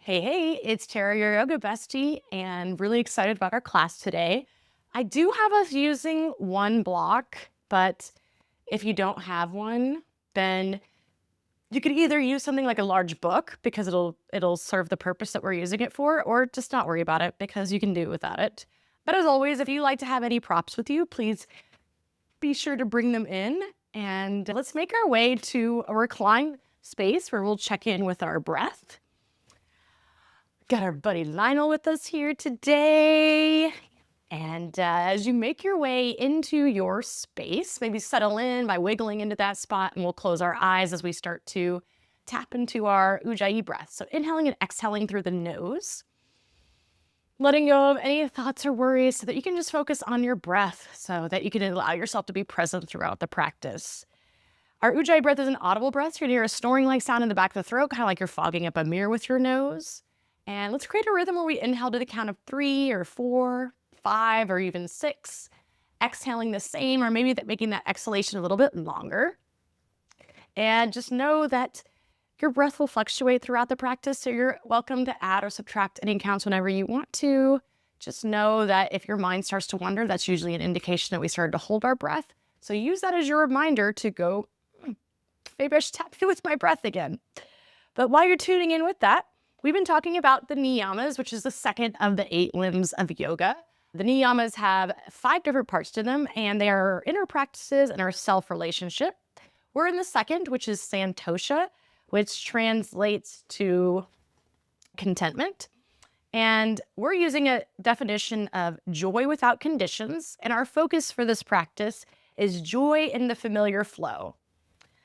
Hey, it's Tara, your yoga bestie, and really excited about our class today. I do have us using one block, but if you don't have one, then you could either use something like a large book because it'll serve the purpose that we're using it for, or just not worry about it because you can do it without it. But as always, if you like to have any props with you, please be sure to bring them in, and let's make our way to a reclined space where we'll check in with our breath. Got our buddy Lionel with us here today. And as you make your way into your space, maybe settle in by wiggling into that spot, and we'll close our eyes as we start to tap into our Ujjayi breath. So inhaling and exhaling through the nose, letting go of any thoughts or worries so that you can just focus on your breath so that you can allow yourself to be present throughout the practice. Our Ujjayi breath is an audible breath. You're going to hear a snoring-like sound in the back of the throat, kind of like you're fogging up a mirror with your nose. And let's create a rhythm where we inhale to the count of 3 or 4, 5, or even 6. Exhaling the same, or maybe making that exhalation a little bit longer. And just know that your breath will fluctuate throughout the practice, so you're welcome to add or subtract any counts whenever you want to. Just know that if your mind starts to wander, that's usually an indication that we started to hold our breath. So use that as your reminder to go, maybe I should tap in with my breath again. But while you're tuning in with that, we've been talking about the niyamas, which is the second of the 8 limbs of yoga. The niyamas have 5 different parts to them, and they are inner practices and our self-relationship. We're in the second, which is Santosha, which translates to contentment. And we're using a definition of joy without conditions, and our focus for this practice is joy in the familiar flow.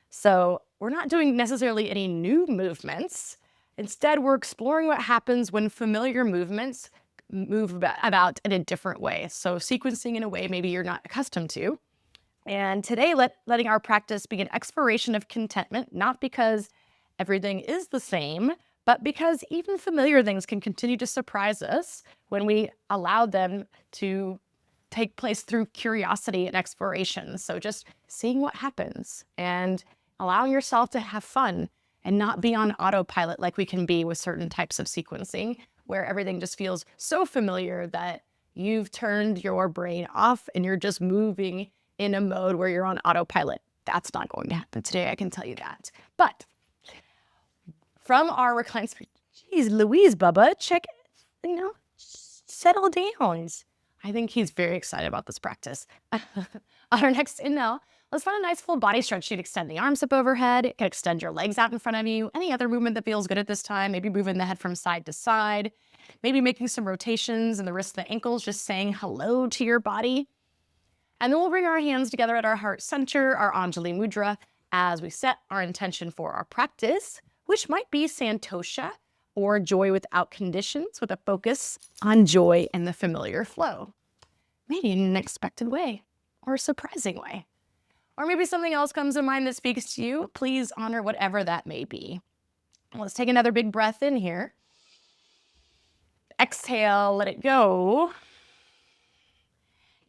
So we're not doing necessarily any new movements. Instead, we're exploring what happens when familiar movements move about in a different way. So sequencing in a way maybe you're not accustomed to. And today, letting our practice be an exploration of contentment, not because everything is the same, but because even familiar things can continue to surprise us when we allow them to take place through curiosity and exploration. So just seeing what happens and allowing yourself to have fun and not be on autopilot like we can be with certain types of sequencing, where everything just feels so familiar that you've turned your brain off and you're just moving in a mode where you're on autopilot. That's not going to happen today, I can tell you that. But from our reclined space, geez, Louise, Bubba, check, settle down. I think he's very excited about this practice. On our next inhale, let's find a nice full body stretch. You'd extend the arms up overhead. You can extend your legs out in front of you. Any other movement that feels good at this time. Maybe moving the head from side to side. Maybe making some rotations in the wrists and the ankles, just saying hello to your body. And then we'll bring our hands together at our heart center, our Anjali Mudra, as we set our intention for our practice, which might be Santosha, or joy without conditions, with a focus on joy in the familiar flow. Maybe in an unexpected way, or a surprising way. Or maybe something else comes to mind that speaks to you. Please honor whatever that may be. Let's take another big breath in here. Exhale, let it go.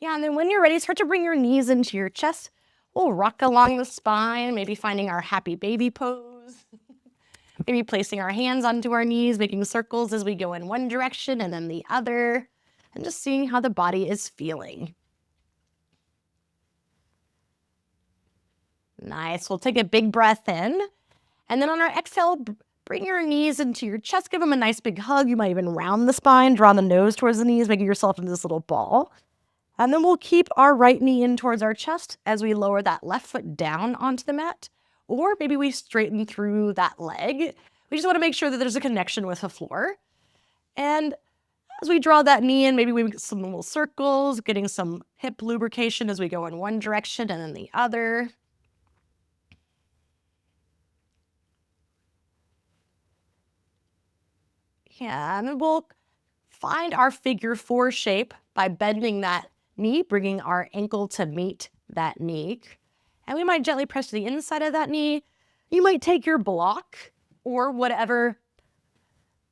Yeah, and then when you're ready, start to bring your knees into your chest. We'll rock along the spine, maybe finding our happy baby pose. Maybe placing our hands onto our knees, making circles as we go in one direction and then the other, and just seeing how the body is feeling. Nice. We'll take a big breath in. And then on our exhale, bring your knees into your chest. Give them a nice big hug. You might even round the spine, draw the nose towards the knees, making yourself into this little ball. And then we'll keep our right knee in towards our chest as we lower that left foot down onto the mat. Or maybe we straighten through that leg. We just want to make sure that there's a connection with the floor. And as we draw that knee in, maybe we make some little circles, getting some hip lubrication as we go in one direction and then the other. Yeah, and then we'll find our figure 4 shape by bending that knee, bringing our ankle to meet that knee. And we might gently press to the inside of that knee. You might take your block or whatever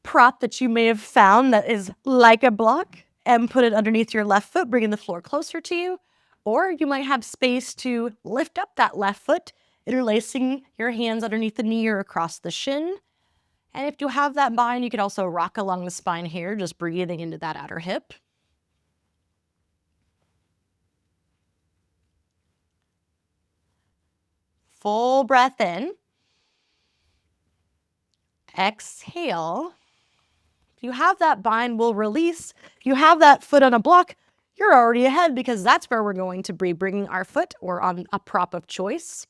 prop that you may have found that is like a block and put it underneath your left foot, bringing the floor closer to you. Or you might have space to lift up that left foot, interlacing your hands underneath the knee or across the shin. And if you have that bind, you could also rock along the spine here, just breathing into that outer hip. Full breath in. Exhale. If you have that bind, we'll release. If you have that foot on a block, you're already ahead because that's where we're going to be bringing our foot or on a prop of choice.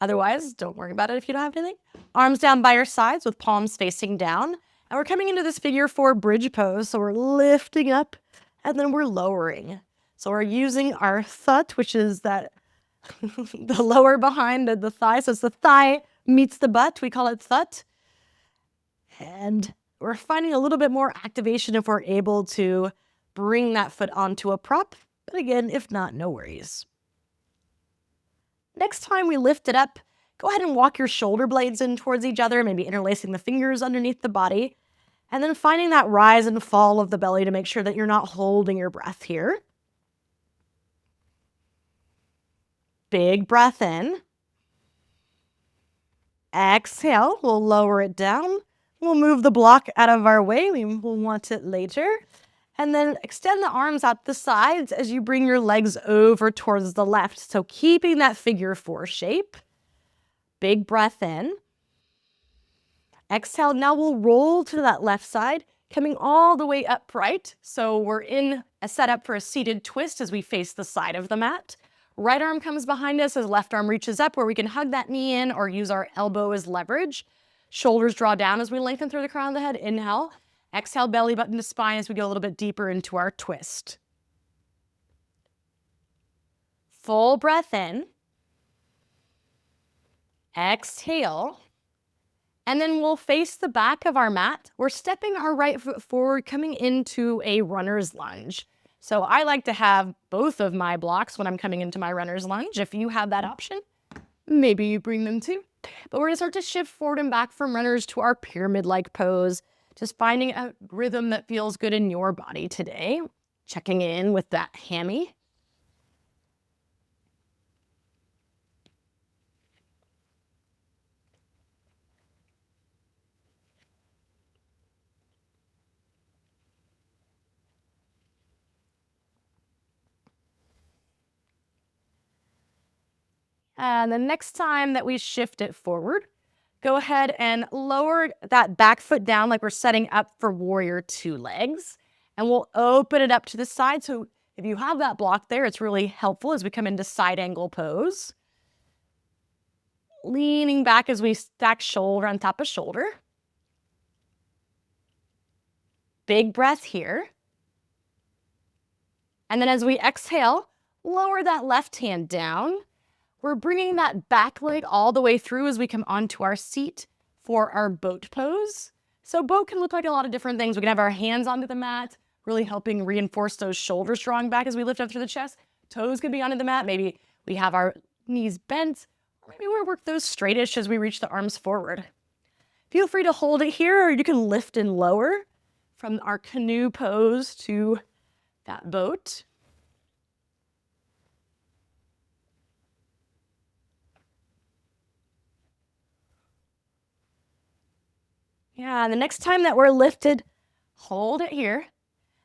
Otherwise, don't worry about it if you don't have anything. Arms down by your sides with palms facing down. And we're coming into this figure 4 bridge pose. So we're lifting up and then we're lowering. So we're using our thut, which is that the lower behind the thigh. So it's the thigh meets the butt. We call it thut. And we're finding a little bit more activation if we're able to bring that foot onto a prop. But again, if not, no worries. Next time we lift it up, go ahead and walk your shoulder blades in towards each other, maybe interlacing the fingers underneath the body, and then finding that rise and fall of the belly to make sure that you're not holding your breath here. Big breath in. Exhale, we'll lower it down. We'll move the block out of our way. We will want it later. And then extend the arms out the sides as you bring your legs over towards the left. So keeping that figure 4 shape. Big breath in. Exhale. Now we'll roll to that left side, coming all the way upright. So we're in a setup for a seated twist as we face the side of the mat. Right arm comes behind us as left arm reaches up where we can hug that knee in or use our elbow as leverage. Shoulders draw down as we lengthen through the crown of the head. Inhale. Exhale, belly button to spine as we go a little bit deeper into our twist. Full breath in. Exhale. And then we'll face the back of our mat. We're stepping our right foot forward, coming into a runner's lunge. So I like to have both of my blocks when I'm coming into my runner's lunge. If you have that option, maybe you bring them too. But we're gonna start to shift forward and back from runners to our pyramid-like pose. Just finding a rhythm that feels good in your body today. Checking in with that hammy. And the next time that we shift it forward, go ahead and lower that back foot down like we're setting up for warrior 2 legs. And we'll open it up to the side. So if you have that block there, it's really helpful as we come into side angle pose. Leaning back as we stack shoulder on top of shoulder. Big breath here. And then as we exhale, lower that left hand down. We're bringing that back leg all the way through as we come onto our seat for our boat pose. So boat can look like a lot of different things. We can have our hands onto the mat, really helping reinforce those shoulders drawing back as we lift up through the chest. Toes can be onto the mat. Maybe we have our knees bent. Or maybe we'll work those straightish as we reach the arms forward. Feel free to hold it here, or you can lift and lower from our canoe pose to that boat. Yeah, the next time that we're lifted, hold it here,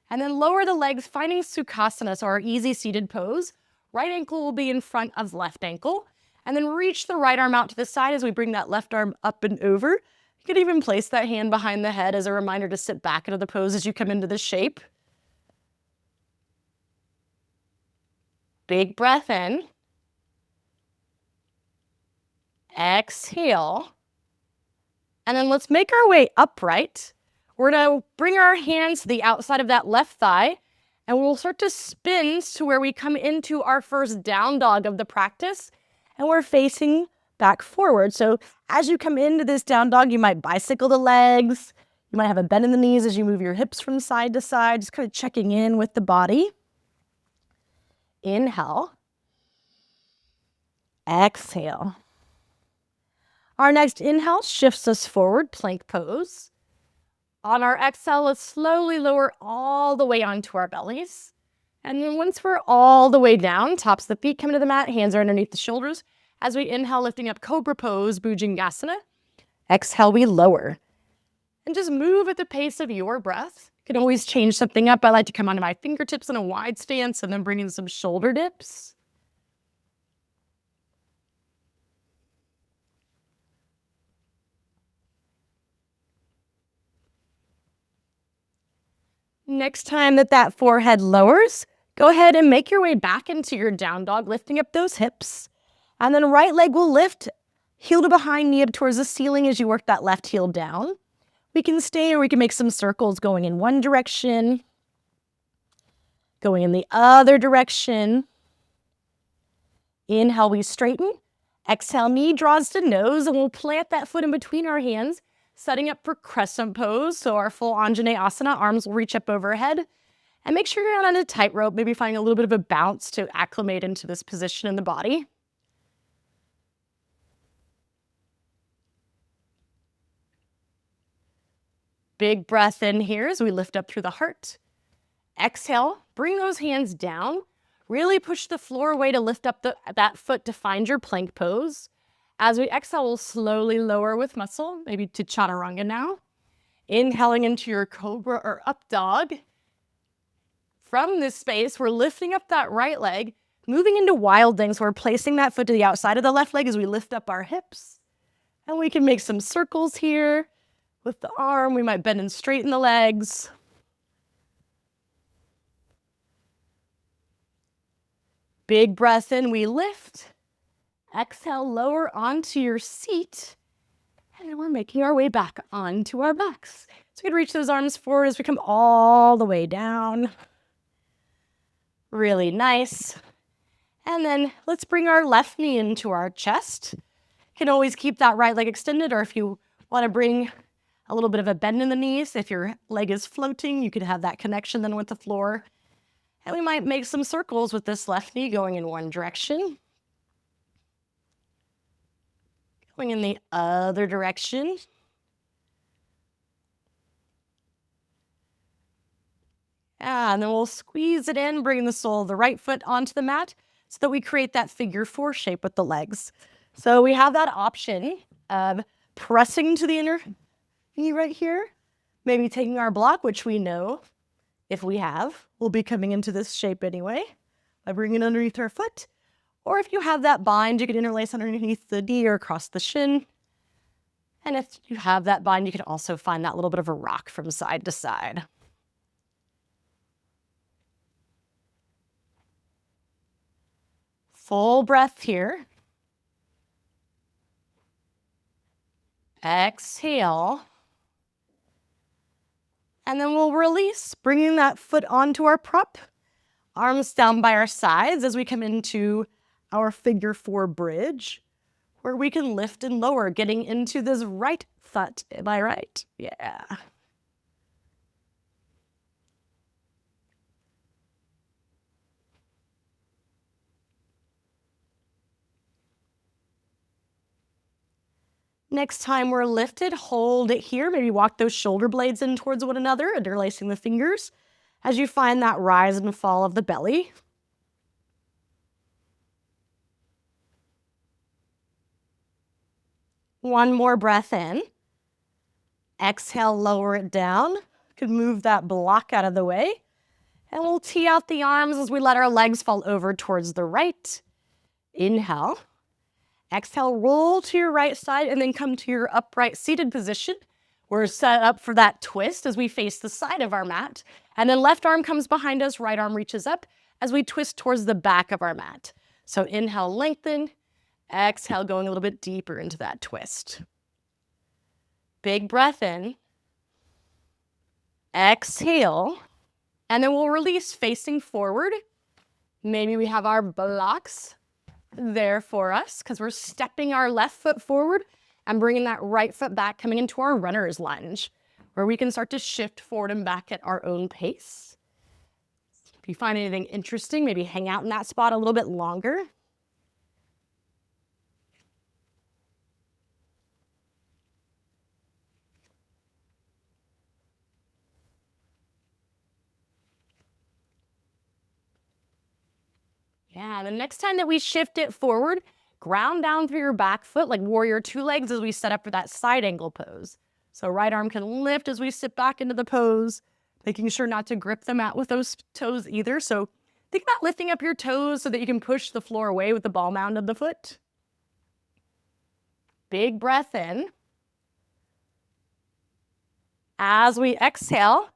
and then lower the legs, finding Sukhasana, so our easy seated pose. Right ankle will be in front of left ankle, and then reach the right arm out to the side as we bring that left arm up and over. You could even place that hand behind the head as a reminder to sit back into the pose as you come into this shape. Big breath in. Exhale. And then let's make our way upright. We're gonna bring our hands to the outside of that left thigh, and we'll start to spin to where we come into our first down dog of the practice, and we're facing back forward. So as you come into this down dog, you might bicycle the legs. You might have a bend in the knees as you move your hips from side to side, just kind of checking in with the body. Inhale. Exhale. Our next inhale shifts us forward, plank pose. On our exhale, let's slowly lower all the way onto our bellies. And then once we're all the way down, tops of the feet come to the mat, hands are underneath the shoulders. As we inhale, lifting up cobra pose, Bhujangasana. Exhale, we lower. And just move at the pace of your breath. You can always change something up. I like to come onto my fingertips in a wide stance and then bring in some shoulder dips. Next time that forehead lowers, go ahead and make your way back into your down dog, lifting up those hips. And then right leg will lift, heel to behind, knee up towards the ceiling as you work that left heel down. We can stay, or we can make some circles going in one direction, going in the other direction. Inhale, we straighten. Exhale, knee draws to nose, and we'll plant that foot in between our hands, setting up for crescent pose. So our full Anjaneyasana, arms will reach up overhead. And make sure you're not on a tightrope, maybe finding a little bit of a bounce to acclimate into this position in the body. Big breath in here as we lift up through the heart. Exhale, bring those hands down. Really push the floor away to lift up that foot to find your plank pose. As we exhale, we'll slowly lower with muscle, maybe to chaturanga now. Inhaling into your cobra or up dog. From this space, we're lifting up that right leg, moving into wilding. So we're placing that foot to the outside of the left leg as we lift up our hips. And we can make some circles here. With the arm, we might bend and straighten the legs. Big breath in, we lift. Exhale, lower onto your seat. And then we're making our way back onto our backs. So we can reach those arms forward as we come all the way down. Really nice. And then let's bring our left knee into our chest. You can always keep that right leg extended, or if you want to bring a little bit of a bend in the knees, if your leg is floating, you could have that connection then with the floor. And we might make some circles with this left knee going in one direction. Going in the other direction. And then we'll squeeze it in, bring the sole of the right foot onto the mat so that we create that figure four shape with the legs. So we have that option of pressing to the inner knee right here, maybe taking our block, which we know, if we have, we'll be coming into this shape anyway, by bringing it underneath our foot. Or if you have that bind, you could interlace underneath the knee or across the shin. And if you have that bind, you can also find that little bit of a rock from side to side. Full breath here. Exhale. And then we'll release, bringing that foot onto our prop. Arms down by our sides as we come into our figure four bridge, where we can lift and lower, getting into this right foot. Am I right? Yeah. Next time we're lifted, hold it here. Maybe walk those shoulder blades in towards one another, interlacing the fingers as you find that rise and fall of the belly. One more breath in. Exhale, lower it down. You can move that block out of the way. And we'll tee out the arms as we let our legs fall over towards the right. Inhale. Exhale, roll to your right side and then come to your upright seated position. We're set up for that twist as we face the side of our mat. And then left arm comes behind us, right arm reaches up as we twist towards the back of our mat. So inhale, lengthen. Exhale, going a little bit deeper into that twist. Big breath in. Exhale. And then we'll release facing forward. Maybe we have our blocks there for us because we're stepping our left foot forward and bringing that right foot back, coming into our runner's lunge, where we can start to shift forward and back at our own pace. If you find anything interesting, maybe hang out in that spot a little bit longer. Yeah, the next time that we shift it forward, ground down through your back foot like warrior two legs as we set up for that side angle pose. So right arm can lift as we sit back into the pose, making sure not to grip the mat with those toes either. So think about lifting up your toes so that you can push the floor away with the ball mound of the foot. Big breath in. As we exhale,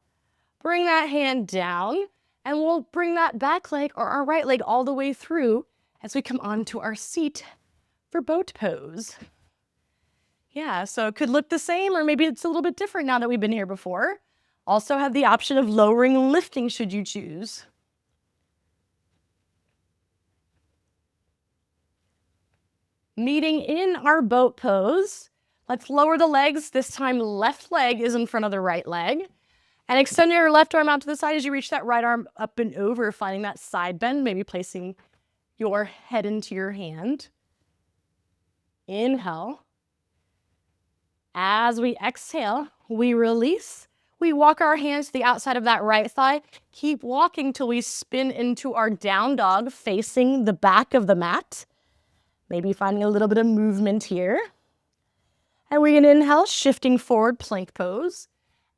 bring that hand down, and we'll bring that back leg or our right leg all the way through as we come onto our seat for boat pose. Yeah, so it could look the same, or maybe it's a little bit different now that we've been here before. Also have the option of lowering and lifting should you choose. Meeting in our boat pose, let's lower the legs. This time, left leg is in front of the right leg. And extend your left arm out to the side as you reach that right arm up and over, finding that side bend, maybe placing your head into your hand. Inhale. As we exhale, we release. We walk our hands to the outside of that right thigh. Keep walking till we spin into our down dog facing the back of the mat. Maybe finding a little bit of movement here. And we're going to inhale, shifting forward, plank pose.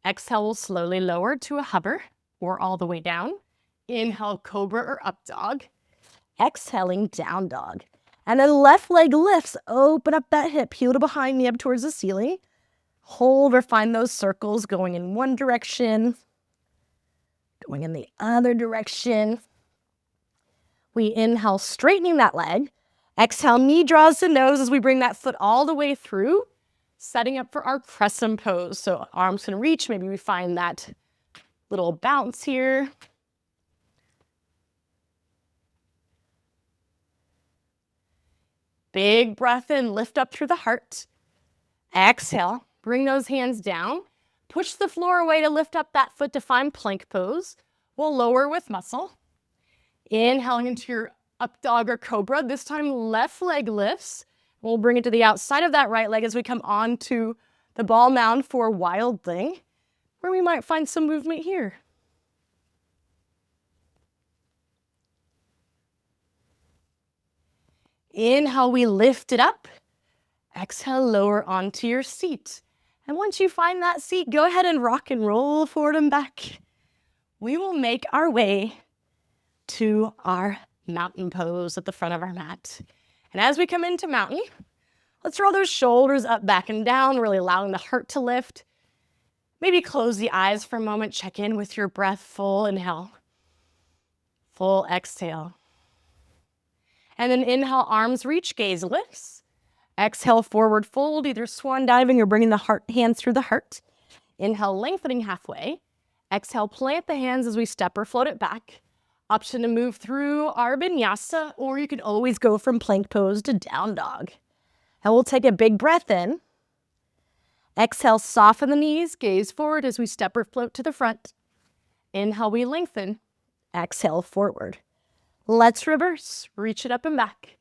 Exhale, we'll slowly lower to a hover or all the way down. Inhale, cobra or up dog. Exhaling, down dog. And then left leg lifts, open up that hip, heel to behind, knee up towards the ceiling. Hold or find those circles going in one direction, going in the other direction. We inhale, straightening that leg. Exhale, knee draws to nose as we bring that foot all the way through, setting up for our crescent pose. So arms can reach, maybe we find that little bounce here. Big breath in, lift up through the heart. Exhale, bring those hands down. Push the floor away to lift up that foot to find plank pose. We'll lower with muscle. Inhaling into your up dog or cobra. This time, left leg lifts. We'll bring it to the outside of that right leg as we come on to the ball mound for wild thing, where we might find some movement here. Inhale, we lift it up. Exhale, lower onto your seat. And once you find that seat, go ahead and rock and roll forward and back. We will make our way to our mountain pose at the front of our mat. And as we come into mountain, let's roll those shoulders up, back, and down, really allowing the heart to lift. Maybe close the eyes for a moment. Check in with your breath. Full inhale. Full exhale. And then inhale, arms reach, gaze lifts. Exhale, forward fold, either swan diving or bringing the hands through the heart. Inhale, lengthening halfway. Exhale, plant the hands as we step or float it back. Option to move through our vinyasa, or you can always go from plank pose to down dog. And we'll take a big breath in. Exhale, soften the knees, gaze forward as we step or float to the front. Inhale, we lengthen. Exhale, forward. Let's reverse, reach it up and back.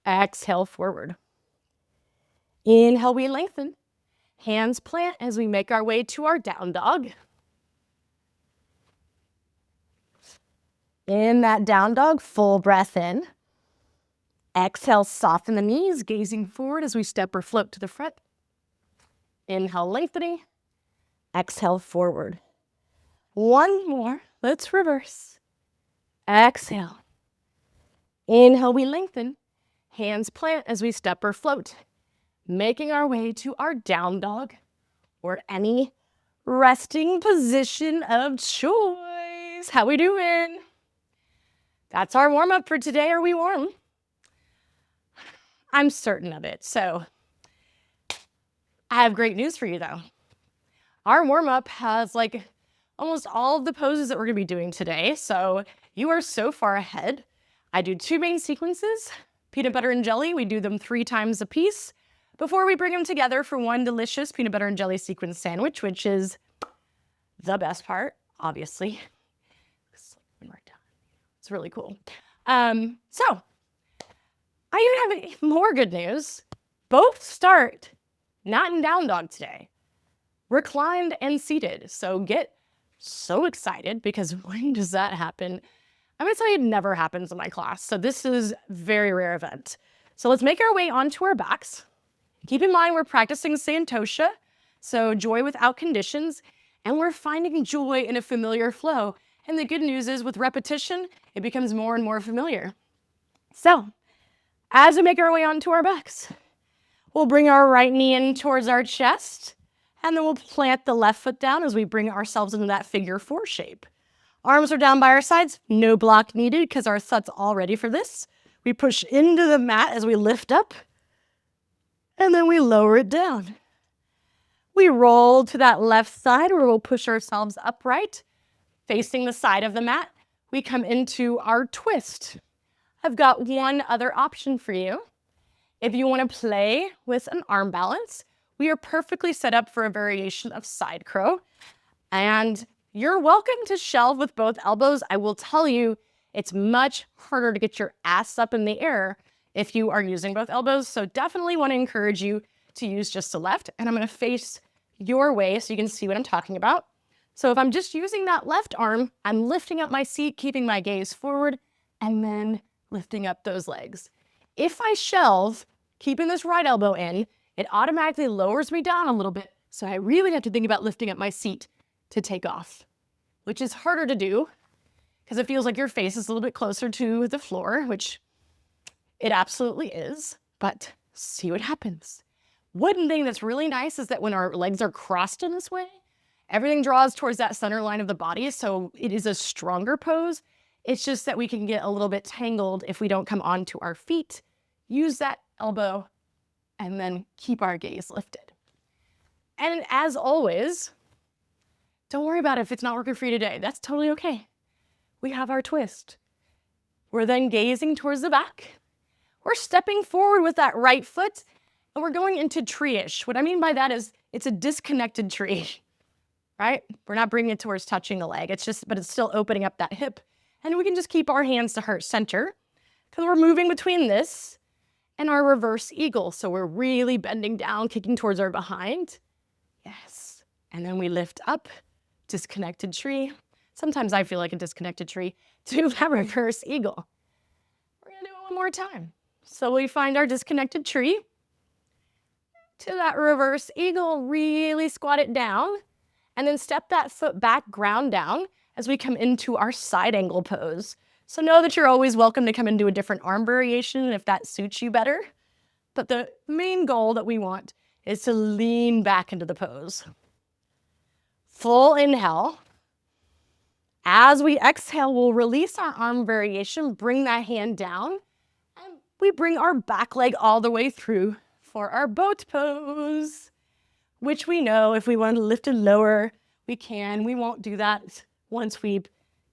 Exhale, forward. Inhale, we lengthen. Hands plant as we make our way to our down dog. In that down dog, full breath in. Exhale, soften the knees, gazing forward as we step or float to the front. Inhale, lengthening. Exhale, forward. One more. Let's reverse. Exhale. Inhale, we lengthen. Hands plant as we step or float, making our way to our down dog or any resting position of choice. How we doing? That's our warm up for today. Are we warm? I'm certain of it. So I have great news for you though. Our warm up has like almost all of the poses that we're gonna be doing today. So you are so far ahead. I do 2 main sequences, peanut butter and jelly. We do them 3 times a piece before we bring them together for one delicious peanut butter and jelly sequence sandwich, which is the best part, obviously. It's really cool. So I even have more good news. Both start not in down dog today, reclined and seated. So get so excited because when does that happen? I'm gonna tell you, it never happens in my class. So this is a very rare event. So let's make our way onto our backs. Keep in mind, we're practicing Santosha. So joy without conditions, and we're finding joy in a familiar flow. And the good news is with repetition, it becomes more and more familiar. So as we make our way onto our backs, we'll bring our right knee in towards our chest, and then we'll plant the left foot down as we bring ourselves into that figure 4 shape. Arms are down by our sides, no block needed because our foot's all ready for this. We push into the mat as we lift up, and then we lower it down. We roll to that left side where we'll push ourselves upright, facing the side of the mat. We come into our twist. I've got one other option for you. If you want to play with an arm balance, we are perfectly set up for a variation of side crow. And you're welcome to shelve with both elbows. I will tell you, it's much harder to get your ass up in the air if you are using both elbows. So definitely want to encourage you to use just the left. And I'm going to face your way so you can see what I'm talking about. So if I'm just using that left arm, I'm lifting up my seat, keeping my gaze forward, and then lifting up those legs. If I shelve, keeping this right elbow in, it automatically lowers me down a little bit. So I really have to think about lifting up my seat to take off, which is harder to do because it feels like your face is a little bit closer to the floor, which it absolutely is, but see what happens. One thing that's really nice is that when our legs are crossed in this way, everything draws towards that center line of the body, so it is a stronger pose. It's just that we can get a little bit tangled if we don't come onto our feet, use that elbow, and then keep our gaze lifted. And as always, don't worry about it if it's not working for you today. That's totally okay. We have our twist. We're then gazing towards the back. We're stepping forward with that right foot, and we're going into tree-ish. What I mean by that is it's a disconnected tree, right? We're not bringing it towards touching the leg. But it's still opening up that hip. And we can just keep our hands to heart center because we're moving between this and our reverse eagle. So we're really bending down, kicking towards our behind. Yes. And then we lift up, disconnected tree. Sometimes I feel like a disconnected tree to that reverse eagle. We're gonna do it one more time. So we find our disconnected tree to that reverse eagle, really squat it down, and then step that foot back, ground down as we come into our side angle pose. So know that you're always welcome to come into a different arm variation if that suits you better. But the main goal that we want is to lean back into the pose. Full inhale. As we exhale, we'll release our arm variation, bring that hand down, and we bring our back leg all the way through for our boat pose, which we know if we want to lift it lower, we can. We won't do that once we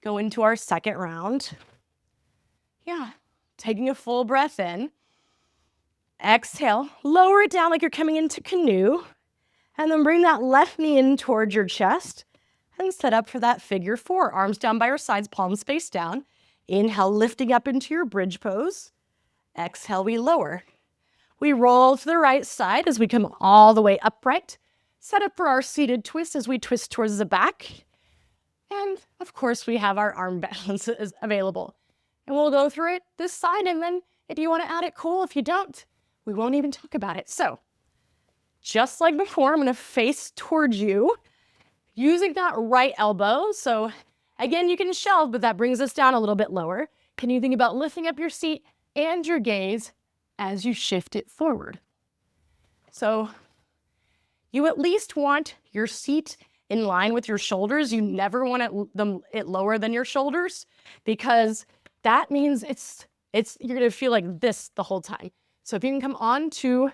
go into our second round. Yeah, taking a full breath in. Exhale, lower it down like you're coming into canoe, and then bring that left knee in towards your chest and set up for that figure 4. Arms down by your sides, palms face down. Inhale, lifting up into your bridge pose. Exhale, we lower. We roll to the right side as we come all the way upright. Set up for our seated twist as we twist towards the back. And of course, we have our arm balances available. And we'll go through it this side, and then if you want to add it, cool. If you don't, we won't even talk about it. So just like before, I'm going to face towards you using that right elbow. So again, you can shelve, but that brings us down a little bit lower. Can you think about lifting up your seat and your gaze as you shift it forward? So you at least want your seat in line with your shoulders. You never want it lower than your shoulders because that means you're going to feel like this the whole time. So if you can come on to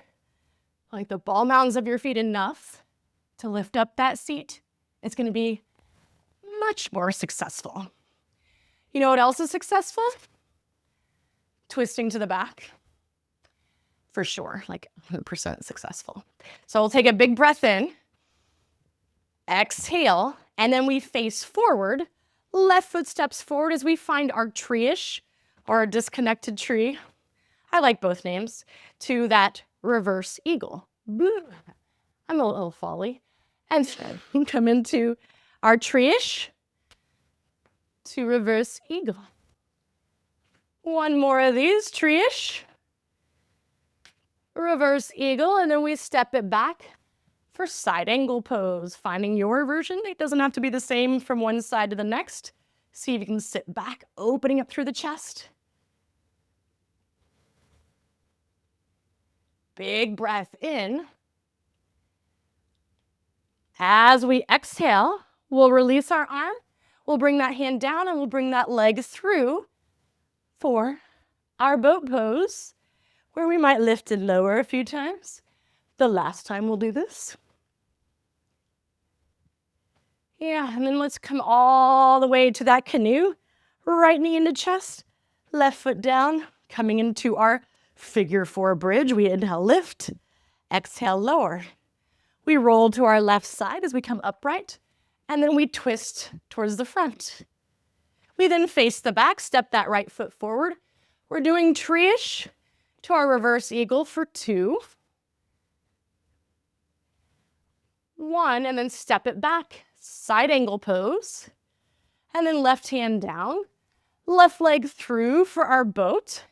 like the ball mounds of your feet enough to lift up that seat, it's going to be much more successful. You know what else is successful? Twisting to the back. For sure, like 100% successful. So we'll take a big breath in, exhale, and then we face forward. Left foot steps forward as we find our tree-ish or a disconnected tree. I like both names, to that reverse eagle. I'm a little folly. And come into our tree-ish to reverse eagle. One more of these, tree-ish, reverse eagle, and then we step it back, for side angle pose, finding your version. It doesn't have to be the same from one side to the next. See if you can sit back, opening up through the chest. Big breath in. As we exhale, we'll release our arm. We'll bring that hand down and we'll bring that leg through for our boat pose, where we might lift and lower a few times. The last time we'll do this. Yeah, and then let's come all the way to that canoe. Right knee into chest, left foot down, coming into our figure 4 bridge. We inhale, lift, exhale, lower. We roll to our left side as we come upright, and then we twist towards the front. We then face the back, step that right foot forward. We're doing tree-ish to our reverse eagle for 2. 1, and then step it back, side angle pose, and then left hand down, left leg through for our boat,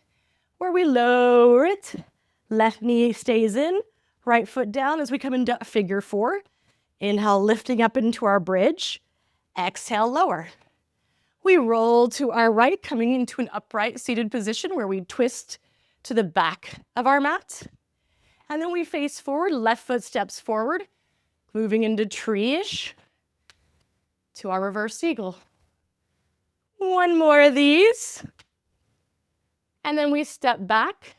where we lower it, left knee stays in, right foot down as we come into figure 4. Inhale, lifting up into our bridge, exhale, lower. We roll to our right, coming into an upright seated position where we twist to the back of our mat, and then we face forward, left foot steps forward, moving into tree-ish to our reverse eagle. 1 more of these. And then we step back,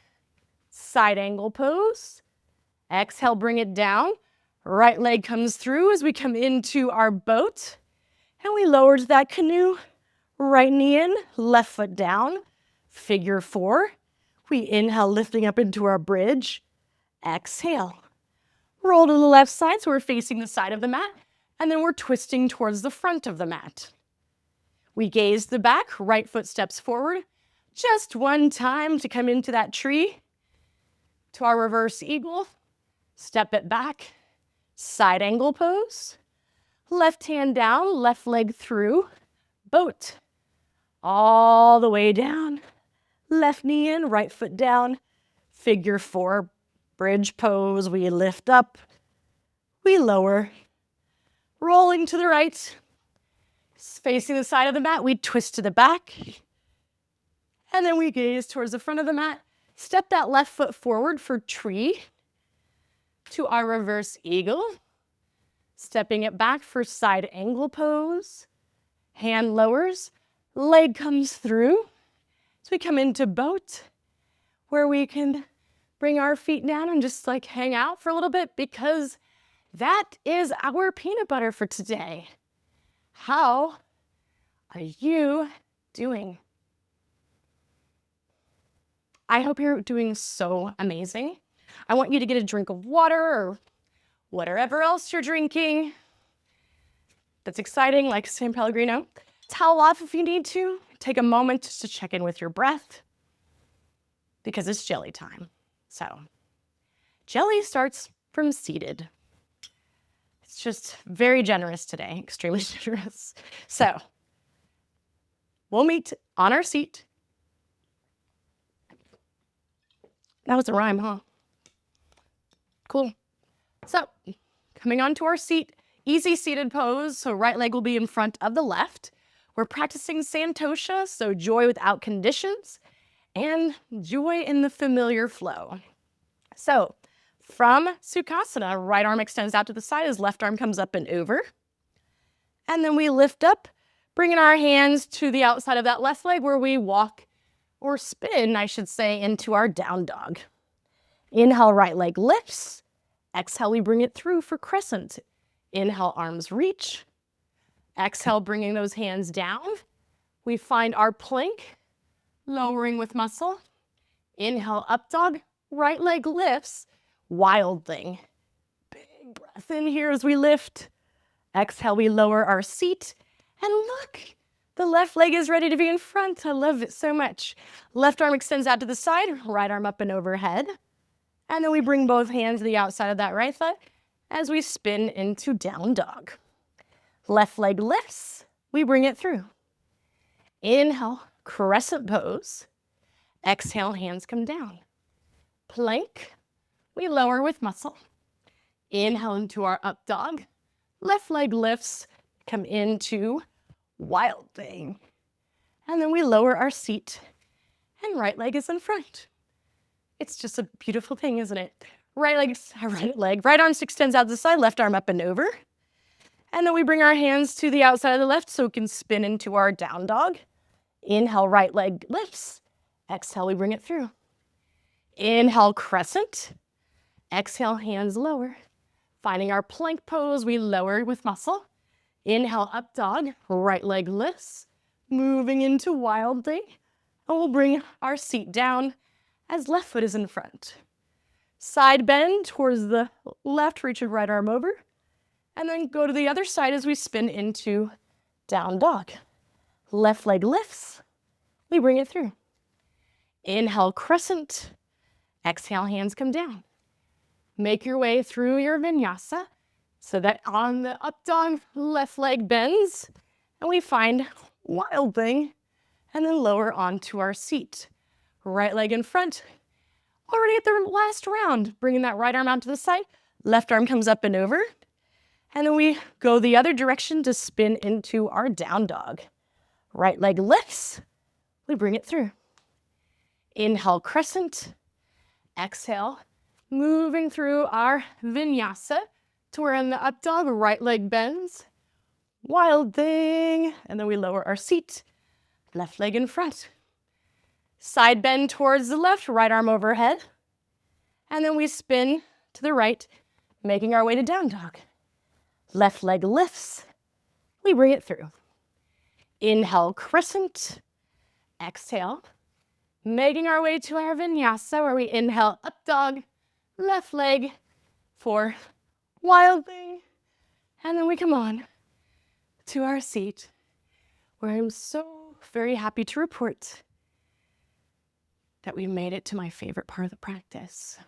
side angle pose. Exhale, bring it down. Right leg comes through as we come into our boat. And we lower to that canoe. Right knee in, left foot down. Figure 4. We inhale, lifting up into our bridge. Exhale. Roll to the left side so we're facing the side of the mat. And then we're twisting towards the front of the mat. We gaze the back, right foot steps forward. Just 1 time to come into that tree. To our reverse eagle. Step it back. Side angle pose. Left hand down, left leg through. Boat. All the way down. Left knee in, right foot down. Figure 4. Bridge pose. We lift up. We lower. Rolling to the right. Facing the side of the mat, we twist to the back. And then we gaze towards the front of the mat. Step that left foot forward for tree. To our reverse eagle. Stepping it back for side angle pose. Hand lowers. Leg comes through. So we come into boat, where we can bring our feet down and just like hang out for a little bit, because that is our peanut butter for today. How are you doing? I hope you're doing so amazing. I want you to get a drink of water or whatever else you're drinking that's exciting, like San Pellegrino. Towel off if you need to. Take a moment just to check in with your breath, because it's jelly time. So, jelly starts from seated. It's just very generous today, extremely generous. So, we'll meet on our seat. That was a rhyme, huh? Cool. So, coming onto our seat, easy seated pose. So right leg will be in front of the left. We're practicing Santosha, so joy without conditions, and joy in the familiar flow. So from Sukhasana, right arm extends out to the side as left arm comes up and over. And then we lift up, bringing our hands to the outside of that left leg where we walk, or spin, I should say, into our down dog. Inhale, right leg lifts. Exhale, we bring it through for crescent. Inhale, arms reach. Exhale, bringing those hands down. We find our plank, lowering with muscle. Inhale, up dog. Right leg lifts. Wild thing. Big breath in here as we lift. Exhale, we lower our seat. And look, the left leg is ready to be in front. I love it so much. Left arm extends out to the side, right arm up and overhead. And then we bring both hands to the outside of that right foot as we spin into down dog. Left leg lifts, we bring it through. Inhale, crescent pose. Exhale, hands come down. Plank, we lower with muscle. Inhale into our up dog. Left leg lifts, come into wild thing. And then we lower our seat and right leg is in front. It's just a beautiful thing, isn't it? Right arm extends out to the side, left arm up and over. And then we bring our hands to the outside of the left so we can spin into our down dog. Inhale, right leg lifts. Exhale, we bring it through. Inhale, crescent. Exhale, hands lower. Finding our plank pose, we lower with muscle. Inhale, up dog, right leg lifts. Moving into wild thing. And we'll bring our seat down as left foot is in front. Side bend towards the left, reach your right arm over. And then go to the other side as we spin into down dog. Left leg lifts. We bring it through. Inhale, crescent. Exhale, hands come down. Make your way through your vinyasa so that on the up dog, left leg bends. And we find wild thing. And then lower onto our seat. Right leg in front. Already at the last round, bringing that right arm out to the side. Left arm comes up and over. And then we go the other direction to spin into our down dog. Right leg lifts. We bring it through. Inhale, crescent. Exhale, moving through our vinyasa to where in the up dog, right leg bends. Wild thing. And then we lower our seat. Left leg in front. Side bend towards the left, right arm overhead. And then we spin to the right, making our way to down dog. Left leg lifts. We bring it through. Inhale, crescent. Exhale, making our way to our vinyasa where we inhale, up dog, left leg for wild thing. And then we come on to our seat where I'm so very happy to report that we made it to my favorite part of the practice.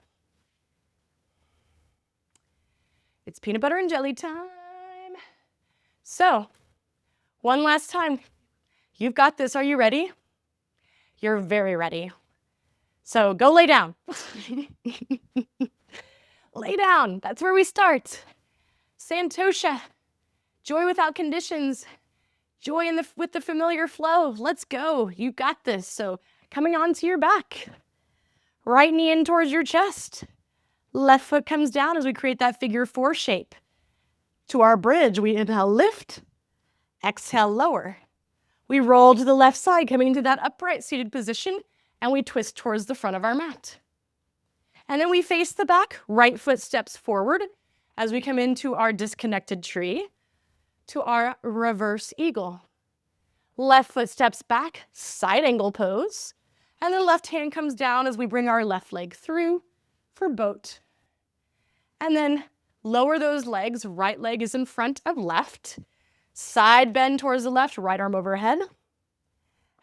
It's peanut butter and jelly time. So, one last time. You've got this. Are you ready? You're very ready. So go lay down. Lay down. That's where we start. Santosha. Joy without conditions. Joy with the familiar flow. Let's go. You got this. So coming onto your back. Right knee in towards your chest. Left foot comes down as we create that figure 4 shape. To our bridge, we inhale, lift. Exhale, lower. We roll to the left side, coming into that upright seated position, and we twist towards the front of our mat. And then we face the back, right foot steps forward as we come into our disconnected tree to our reverse eagle. Left foot steps back, side angle pose, and then left hand comes down as we bring our left leg through for boat. And then lower those legs, right leg is in front of left, side bend towards the left, right arm overhead.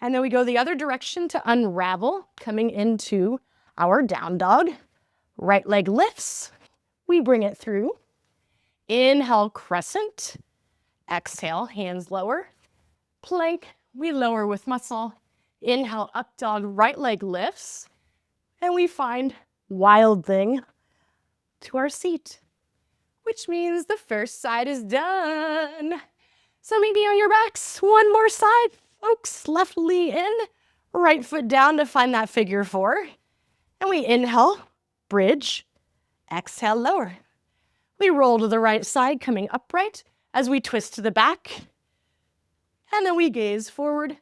And then we go the other direction to unravel, coming into our down dog. Right leg lifts, we bring it through. Inhale, crescent. Exhale, hands lower. Plank, we lower with muscle. Inhale, up dog, right leg lifts. And we find wild thing to our seat, which means the first side is done. So maybe on your backs, one more side, folks. Left knee in, right foot down to find that figure 4. And we inhale, bridge, exhale, lower. We roll to the right side, coming upright as we twist to the back. And then we gaze forward.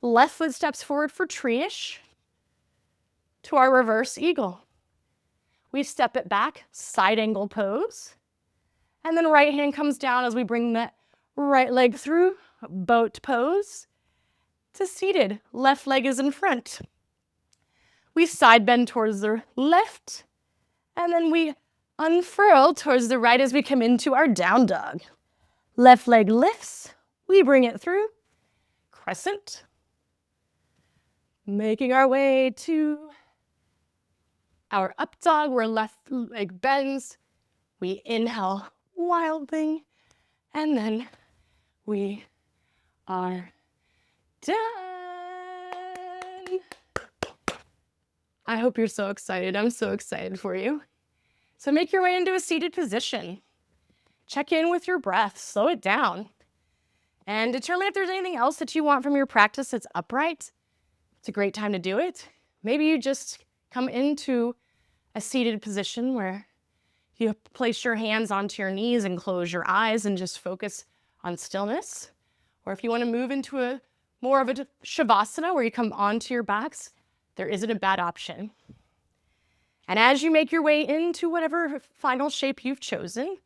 Left foot steps forward for tree-ish to our reverse eagle. We step it back, side angle pose. And then right hand comes down as we bring that right leg through, boat pose to seated. Left leg is in front. We side bend towards the left, and then we unfurl towards the right as we come into our down dog. Left leg lifts, we bring it through, crescent. Making our way to our up dog where left leg bends. We inhale, wild thing, and then we are done. I hope you're so excited. I'm so excited for you. So make your way into a seated position. Check in with your breath, slow it down, and determine if there's anything else that you want from your practice that's upright. It's a great time to do it. Maybe you just come into a seated position where you place your hands onto your knees and close your eyes and just focus on stillness. Or if you want to move into a more of a Shavasana where you come onto your backs, there isn't a bad option. And as you make your way into whatever final shape you've chosen,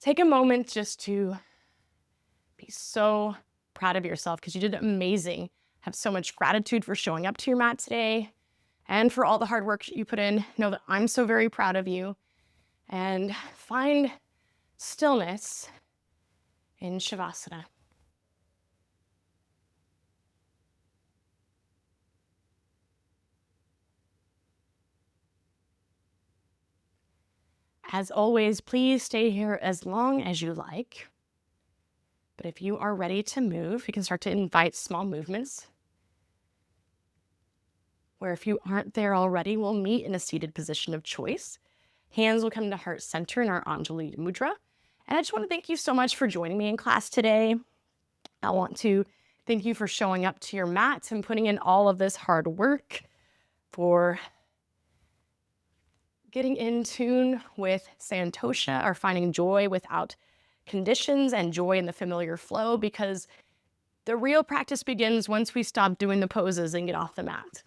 take a moment just to be so proud of yourself because you did amazing. Have so much gratitude for showing up to your mat today and for all the hard work you put in. Know that I'm so very proud of you. And find stillness in Shavasana. As always, please stay here as long as you like. But if you are ready to move, you can start to invite small movements. Where if you aren't there already, we'll meet in a seated position of choice. Hands will come to heart center in our Anjali Mudra. And I just want to thank you so much for joining me in class today. I want to thank you for showing up to your mat and putting in all of this hard work, for getting in tune with Santosha, or finding joy without conditions and joy in the familiar flow, because the real practice begins once we stop doing the poses and get off the mat.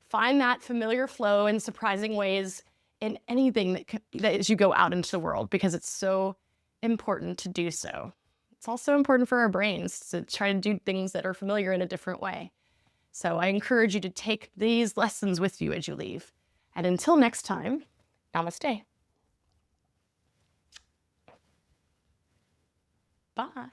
Find that familiar flow in surprising ways in anything that as you go out into the world, because it's so important to do so. It's also important for our brains to try to do things that are familiar in a different way. So I encourage you to take these lessons with you as you leave. And until next time, Namaste. Bye.